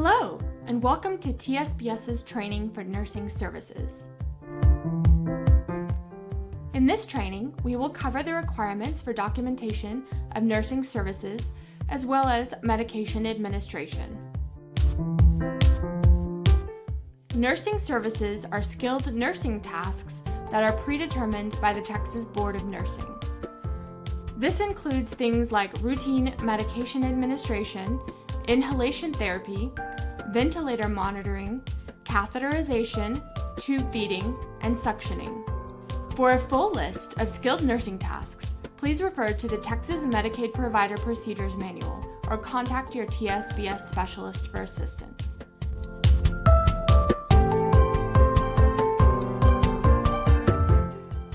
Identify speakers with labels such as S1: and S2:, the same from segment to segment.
S1: Hello, and welcome to TSBS's Training for Nursing Services. In this training, we will cover the requirements for documentation of nursing services as well as medication administration. Nursing services are skilled nursing tasks that are predetermined by the Texas Board of Nursing. This includes things like routine medication administration, inhalation therapy, ventilator monitoring, catheterization, tube feeding, and suctioning. For a full list of skilled nursing tasks, please refer to the Texas Medicaid Provider Procedures Manual or contact your TSBS specialist for assistance.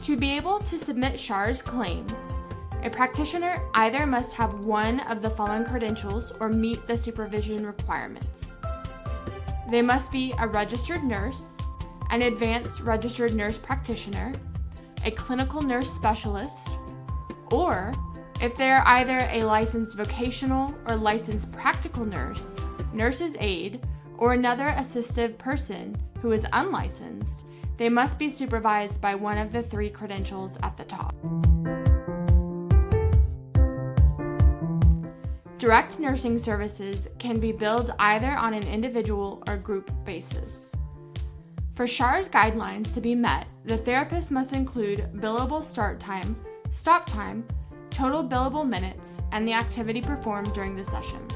S1: To be able to submit SHARS claims, a practitioner either must have one of the following credentials or meet the supervision requirements. They must be a registered nurse, an advanced registered nurse practitioner, a clinical nurse specialist, or if they are either a licensed vocational or licensed practical nurse, nurse's aide, or another assistive person who is unlicensed, they must be supervised by one of the three credentials at the top. Direct nursing services can be billed either on an individual or group basis. For SHARS guidelines to be met, the therapist must include billable start time, stop time, total billable minutes, and the activity performed during the session.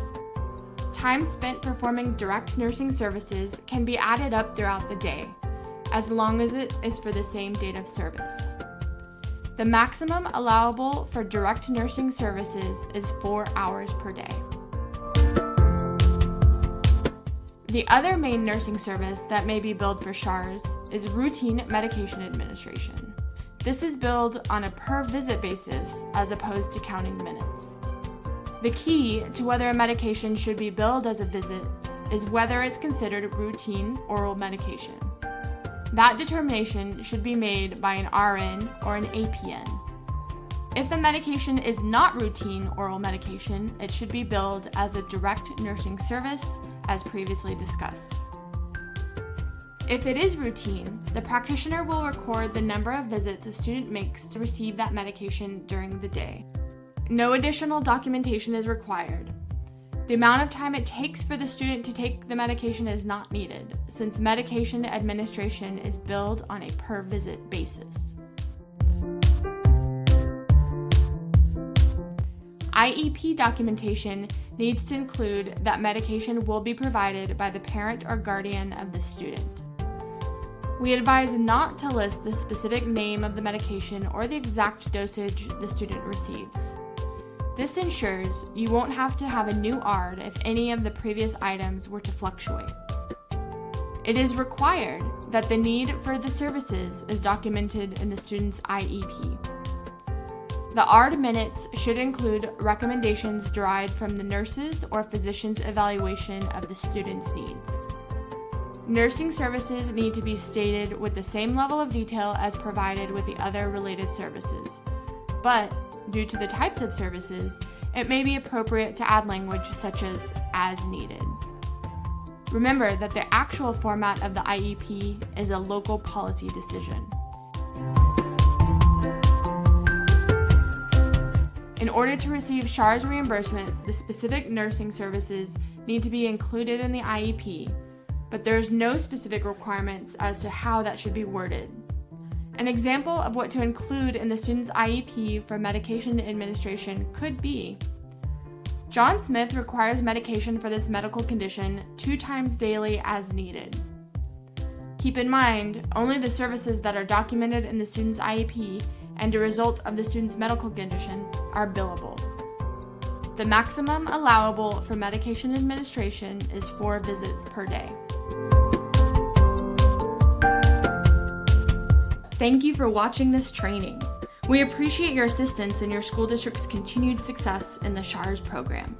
S1: Time spent performing direct nursing services can be added up throughout the day, as long as it is for the same date of service. The maximum allowable for direct nursing services is 4 hours per day. The other main nursing service that may be billed for SHARS is routine medication administration. This is billed on a per visit basis as opposed to counting minutes. The key to whether a medication should be billed as a visit is whether it's considered routine oral medication. That determination should be made by an RN or an APN. If a medication is not routine oral medication, it should be billed as a direct nursing service, as previously discussed. If it is routine, the practitioner will record the number of visits a student makes to receive that medication during the day. No additional documentation is required. The amount of time it takes for the student to take the medication is not needed, since medication administration is billed on a per visit basis. IEP documentation needs to include that medication will be provided by the parent or guardian of the student. We advise not to list the specific name of the medication or the exact dosage the student receives. This ensures you won't have to have a new ARD if any of the previous items were to fluctuate. It is required that the need for the services is documented in the student's IEP. The ARD minutes should include recommendations derived from the nurse's or physician's evaluation of the student's needs. Nursing services need to be stated with the same level of detail as provided with the other related services, but due to the types of services, it may be appropriate to add language such as needed. Remember that the actual format of the IEP is a local policy decision. In order to receive SHARS reimbursement, the specific nursing services need to be included in the IEP, but there is no specific requirements as to how that should be worded. An example of what to include in the student's IEP for medication administration could be: John Smith requires medication for this medical condition 2 times daily as needed. Keep in mind, only the services that are documented in the student's IEP and a result of the student's medical condition are billable. The maximum allowable for medication administration is 4 visits per day. Thank you for watching this training. We appreciate your assistance in your school district's continued success in the SHARS program.